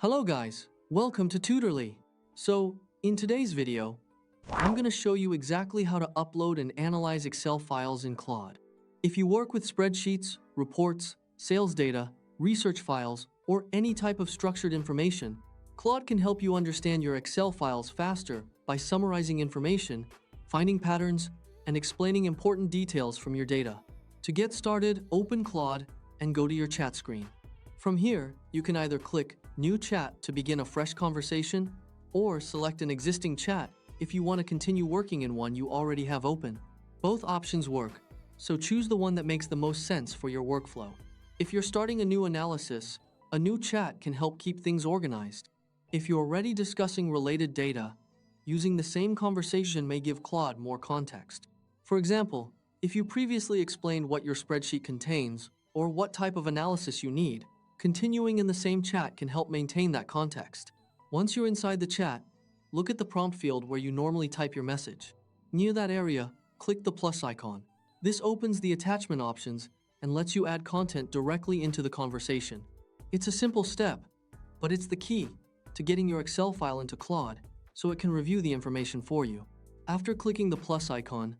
Hello guys, welcome to Tutorly. So, in today's video, I'm going to show you exactly how to upload and analyze Excel files in Claude. If you work with spreadsheets, reports, sales data, research files, or any type of structured information, Claude can help you understand your Excel files faster by summarizing information, finding patterns, and explaining important details from your data. To get started, open Claude and go to your chat screen. From here, you can either click New Chat to begin a fresh conversation, or select an existing chat if you want to continue working in one you already have open. Both options work, so choose the one that makes the most sense for your workflow. If you're starting a new analysis, a new chat can help keep things organized. If you're already discussing related data, using the same conversation may give Claude more context. For example, if you previously explained what your spreadsheet contains or what type of analysis you need, continuing in the same chat can help maintain that context. Once you're inside the chat, look at the prompt field where you normally type your message. Near that area, click the plus icon. This opens the attachment options and lets you add content directly into the conversation. It's a simple step, but it's the key to getting your Excel file into Claude so it can review the information for you. After clicking the plus icon,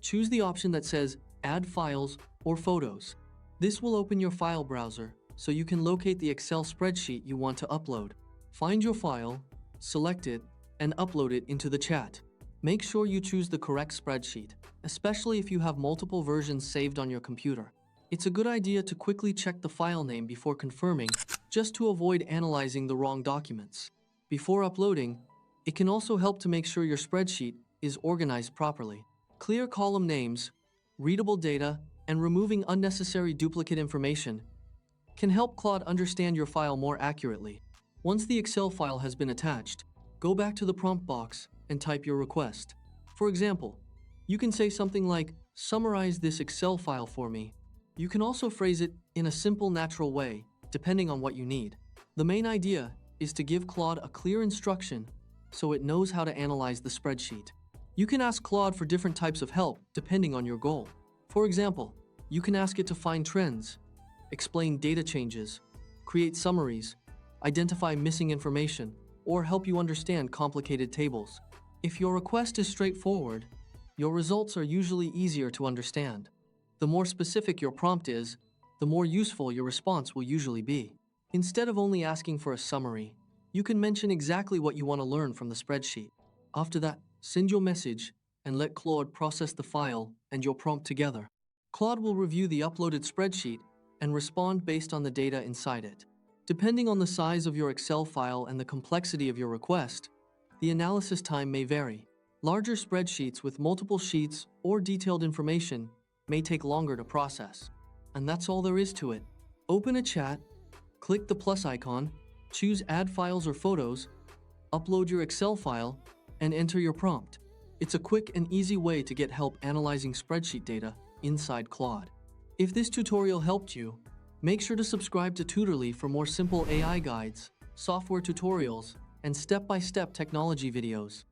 choose the option that says Add Files or Photos. This will open your file browser so you can locate the Excel spreadsheet you want to upload. Find your file, select it, and upload it into the chat. Make sure you choose the correct spreadsheet, especially if you have multiple versions saved on your computer. It's a good idea to quickly check the file name before confirming, just to avoid analyzing the wrong documents. Before uploading, it can also help to make sure your spreadsheet is organized properly. Clear column names, readable data, and removing unnecessary duplicate information can help Claude understand your file more accurately. Once the Excel file has been attached, go back to the prompt box and type your request. For example, you can say something like, "Summarize this Excel file for me." You can also phrase it in a simple, natural way, depending on what you need. The main idea is to give Claude a clear instruction so it knows how to analyze the spreadsheet. You can ask Claude for different types of help depending on your goal. For example, you can ask it to find trends, explain data changes, create summaries, identify missing information, or help you understand complicated tables. If your request is straightforward, your results are usually easier to understand. The more specific your prompt is, the more useful your response will usually be. Instead of only asking for a summary, you can mention exactly what you want to learn from the spreadsheet. After that, send your message and let Claude process the file and your prompt together. Claude will review the uploaded spreadsheet and respond based on the data inside it. Depending on the size of your Excel file and the complexity of your request, the analysis time may vary. Larger spreadsheets with multiple sheets or detailed information may take longer to process. And that's all there is to it. Open a chat, click the plus icon, choose Add Files or Photos, upload your Excel file, and enter your prompt. It's a quick and easy way to get help analyzing spreadsheet data inside Claude. If this tutorial helped you, make sure to subscribe to Tutorly for more simple AI guides, software tutorials, and step-by-step technology videos.